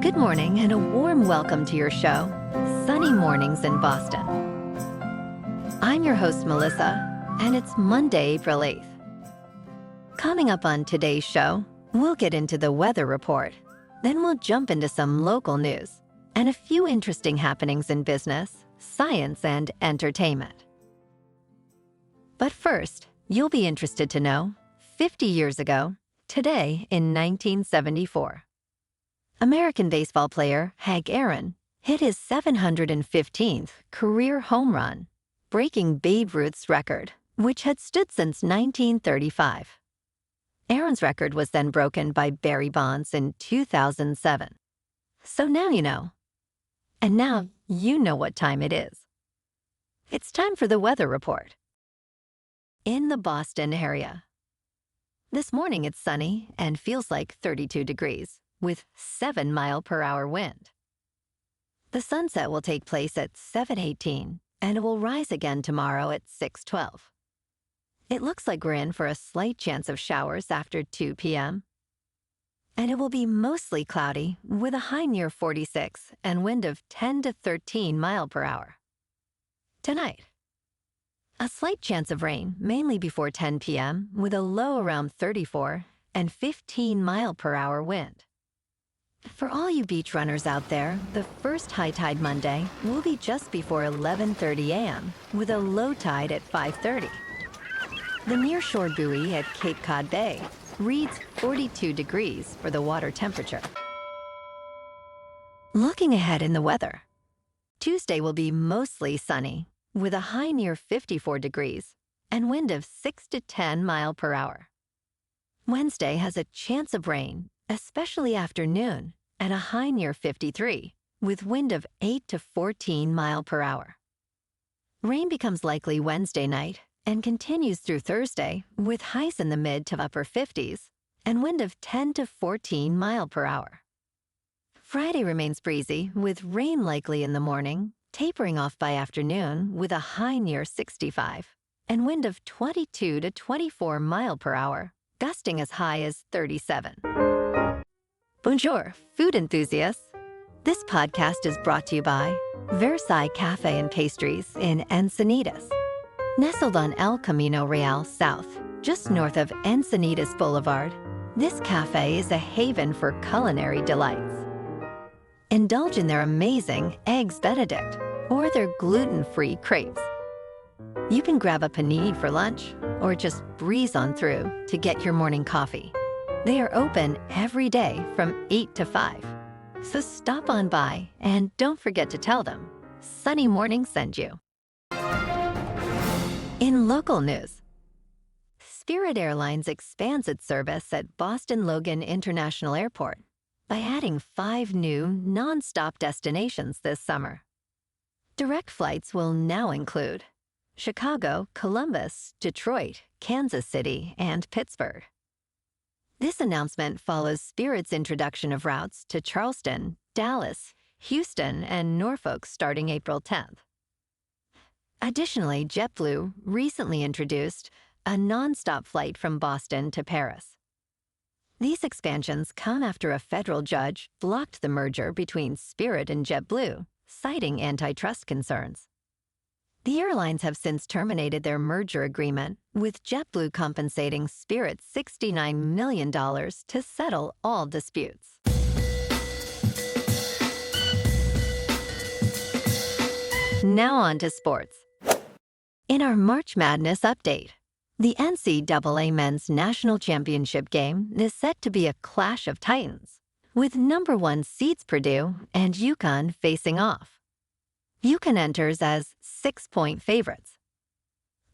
Good morning and a warm welcome to your show, Sunny Mornings in Boston. I'm your host, Melissa, and it's Monday, April 8th. Coming up on today's show, we'll get into the weather report. Then we'll jump into some local news and a few interesting happenings in business, science, and entertainment. But first, you'll be interested to know, 50 years ago, today in 1974, American baseball player Hank Aaron hit his 715th career home run, breaking Babe Ruth's record, which had stood since 1935. Aaron's record was then broken by Barry Bonds in 2007. So now you know. And now you know what time it is. It's time for the weather report. In the Boston area. This morning it's sunny and feels like 32 degrees. With 7-mile-per-hour wind. The sunset will take place at 7:18, and it will rise again tomorrow at 6:12. It looks like we're in for a slight chance of showers after 2 p.m. And it will be mostly cloudy with a high near 46 and wind of 10 to 13 miles per hour. Tonight, a slight chance of rain, mainly before 10 p.m., with a low around 34 and 15 miles per hour wind. For all you beach runners out there, the first high tide Monday will be just before 11:30 a.m. with a low tide at 5:30. The nearshore buoy at Cape Cod Bay reads 42 degrees for the water temperature. Looking ahead in the weather, Tuesday will be mostly sunny with a high near 54 degrees and wind of 6 to 10 miles per hour. Wednesday has a chance of rain, especially afternoon, at a high near 53, with wind of 8 to 14 miles per hour. Rain becomes likely Wednesday night and continues through Thursday, with highs in the mid to upper 50s and wind of 10 to 14 miles per hour. Friday remains breezy, with rain likely in the morning, tapering off by afternoon with a high near 65 and wind of 22 to 24 miles per hour, gusting as high as 37. Bonjour, food enthusiasts. This podcast is brought to you by Versailles Cafe and Pastries in Encinitas. Nestled on El Camino Real South, just north of Encinitas Boulevard, this cafe is a haven for culinary delights. Indulge in their amazing Eggs Benedict or their gluten-free crepes. You can grab a panini for lunch or just breeze on through to get your morning coffee. They are open every day from 8 to 5. So stop on by and don't forget to tell them Sunny Morning sent you. In local news, Spirit Airlines expands its service at Boston Logan International Airport by adding 5 new non-stop destinations this summer. Direct flights will now include Chicago, Columbus, Detroit, Kansas City, and Pittsburgh. This announcement follows Spirit's introduction of routes to Charleston, Dallas, Houston, and Norfolk starting April 10th. Additionally, JetBlue recently introduced a non-stop flight from Boston to Paris. These expansions come after a federal judge blocked the merger between Spirit and JetBlue, citing antitrust concerns. The airlines have since terminated their merger agreement, with JetBlue compensating Spirit $69 million to settle all disputes. Now on to sports. In our March Madness update, the NCAA Men's National Championship game is set to be a clash of titans, with number 1 seeds Purdue and UConn facing off. UConn enters as 6-point favorites.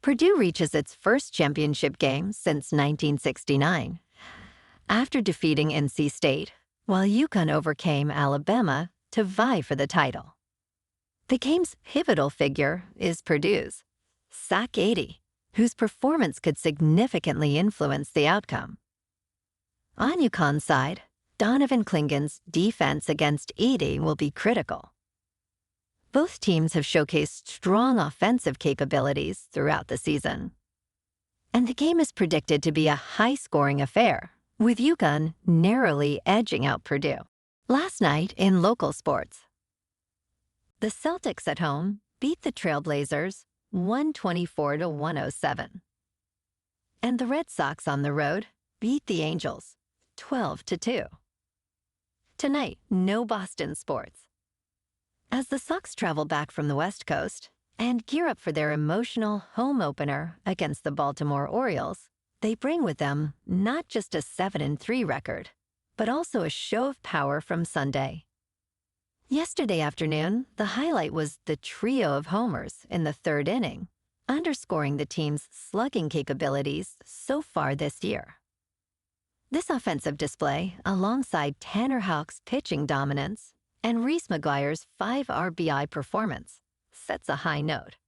Purdue reaches its first championship game since 1969, after defeating NC State, while UConn overcame Alabama to vie for the title. The game's pivotal figure is Purdue's, Sac 80, whose performance could significantly influence the outcome. On UConn's side, Donovan Clingan's defense against Edey will be critical. Both teams have showcased strong offensive capabilities throughout the season. And the game is predicted to be a high-scoring affair, with UConn narrowly edging out Purdue. Last night in local sports, the Celtics at home beat the Trailblazers 124-107. And the Red Sox on the road beat the Angels 12-2. Tonight, no Boston sports. As the Sox travel back from the West Coast and gear up for their emotional home opener against the Baltimore Orioles, they bring with them not just a 7-3 record, but also a show of power from Sunday. Yesterday afternoon, the highlight was the trio of homers in the third inning, underscoring the team's slugging capabilities so far this year. This offensive display, alongside Tanner Houck's pitching dominance and Reese McGuire's 5 RBI performance, sets a high note.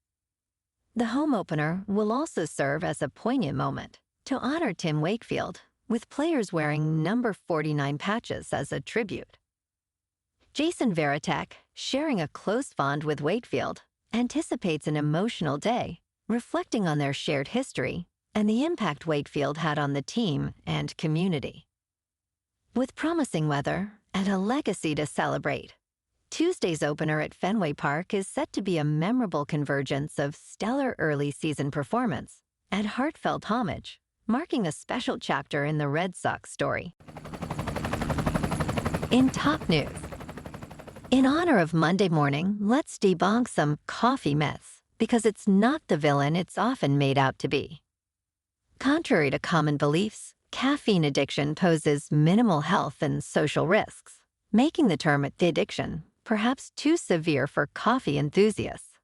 The home opener will also serve as a poignant moment to honor Tim Wakefield, with players wearing number 49 patches as a tribute. Jason Varitek, sharing a close bond with Wakefield, anticipates an emotional day, reflecting on their shared history and the impact Wakefield had on the team and community. With promising weather and a legacy to celebrate, Tuesday's opener at Fenway Park is set to be a memorable convergence of stellar early season performance and heartfelt homage, marking a special chapter in the Red Sox story. In top news, in honor of Monday morning, let's debunk some coffee myths, because it's not the villain it's often made out to be. Contrary to common beliefs, caffeine addiction poses minimal health and social risks, making the term addiction perhaps too severe for coffee enthusiasts.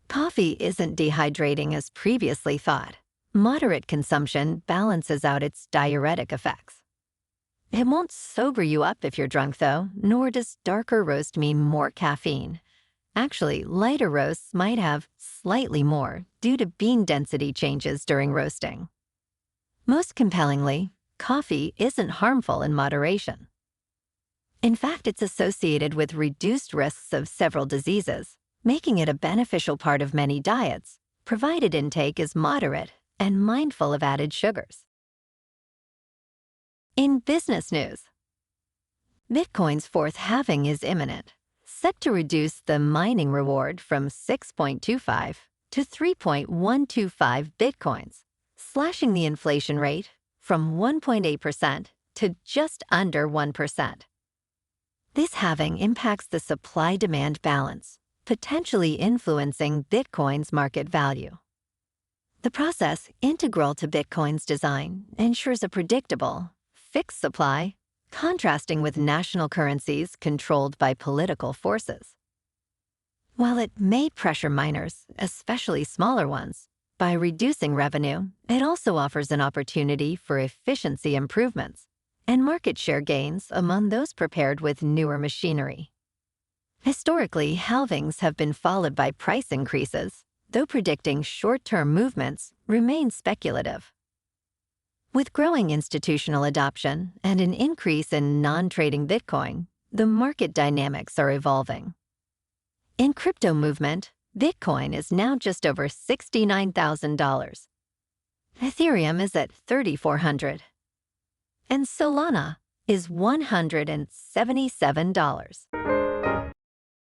Coffee isn't dehydrating as previously thought. Moderate consumption balances out its diuretic effects. It won't sober you up if you're drunk, though, nor does darker roast mean more caffeine. Actually, lighter roasts might have slightly more due to bean density changes during roasting. Most compellingly, coffee isn't harmful in moderation. In fact, it's associated with reduced risks of several diseases, making it a beneficial part of many diets, provided intake is moderate and mindful of added sugars. In business news, Bitcoin's fourth halving is imminent, set to reduce the mining reward from 6.25 to 3.125 Bitcoins, slashing the inflation rate from 1.8% to just under 1%. This halving impacts the supply-demand balance, potentially influencing Bitcoin's market value. The process, integral to Bitcoin's design, ensures a predictable, fixed supply, contrasting with national currencies controlled by political forces. While it may pressure miners, especially smaller ones, by reducing revenue, it also offers an opportunity for efficiency improvements and market share gains among those prepared with newer machinery. Historically, halvings have been followed by price increases, though predicting short-term movements remains speculative. With growing institutional adoption and an increase in non-trading Bitcoin, the market dynamics are evolving. In crypto movement, Bitcoin is now just over $69,000. Ethereum is at $3,400. And Solana is $177.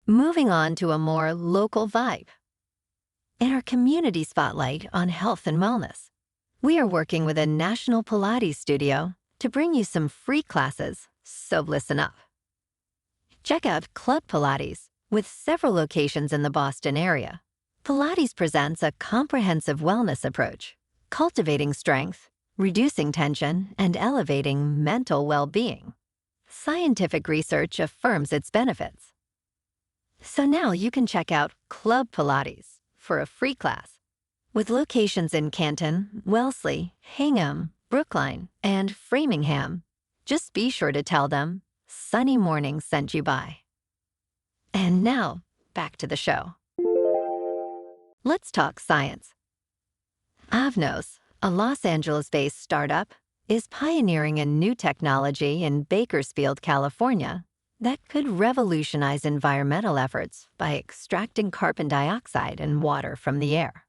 Moving on to a more local vibe. In our community spotlight on health and wellness, we are working with a national Pilates studio to bring you some free classes, so listen up. Check out Club Pilates, with several locations in the Boston area. Pilates presents a comprehensive wellness approach, cultivating strength, reducing tension, and elevating mental well-being. Scientific research affirms its benefits. So now you can check out Club Pilates for a free class. With locations in Canton, Wellesley, Hingham, Brookline, and Framingham, just be sure to tell them Sunny Morning sent you by. And now, back to the show. Let's talk science. Avnos, a Los Angeles-based startup, is pioneering a new technology in Bakersfield, California, that could revolutionize environmental efforts by extracting carbon dioxide and water from the air.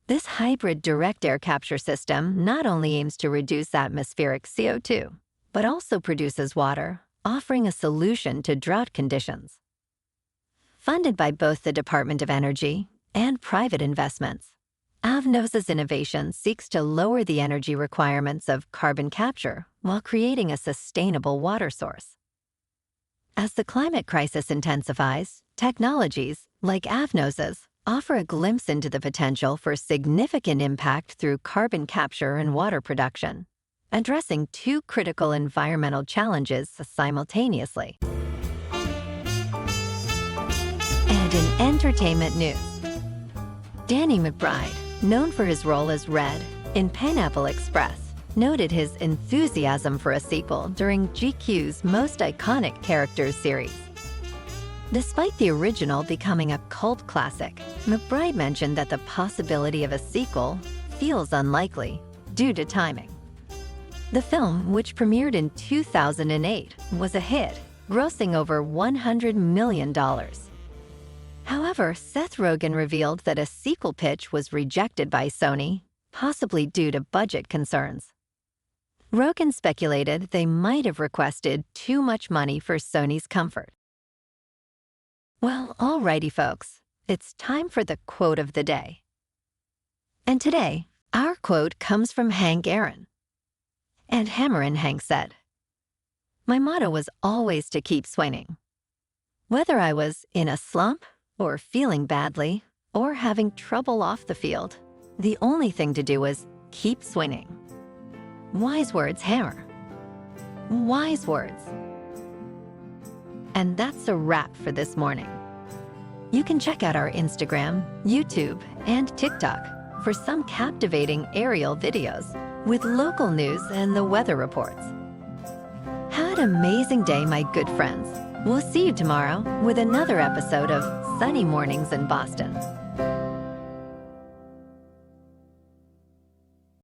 This hybrid direct air capture system not only aims to reduce atmospheric CO2, but also produces water, offering a solution to drought conditions. Funded by both the Department of Energy and private investments, Avnos' innovation seeks to lower the energy requirements of carbon capture while creating a sustainable water source. As the climate crisis intensifies, technologies like Avnos's offer a glimpse into the potential for significant impact through carbon capture and water production, addressing two critical environmental challenges simultaneously. And in entertainment news, Danny McBride, known for his role as Red in Pineapple Express, noted his enthusiasm for a sequel during GQ's Most Iconic Characters series. Despite the original becoming a cult classic, McBride mentioned that the possibility of a sequel feels unlikely due to timing. The film, which premiered in 2008, was a hit, grossing over $100 million. However, Seth Rogen revealed that a sequel pitch was rejected by Sony, possibly due to budget concerns. Rogen speculated they might have requested too much money for Sony's comfort. Well, alrighty folks, it's time for the quote of the day. And today, our quote comes from Hank Aaron. And Hammerin' Hank said, "My motto was always to keep swinging. Whether I was in a slump, or feeling badly, or having trouble off the field, the only thing to do was keep swinging." Wise words, Hammer. Wise words. And that's a wrap for this morning. You can check out our Instagram, YouTube, and TikTok for some captivating aerial videos with local news and the weather reports. Have an amazing day, my good friends. We'll see you tomorrow with another episode of Sunny Mornings in Boston.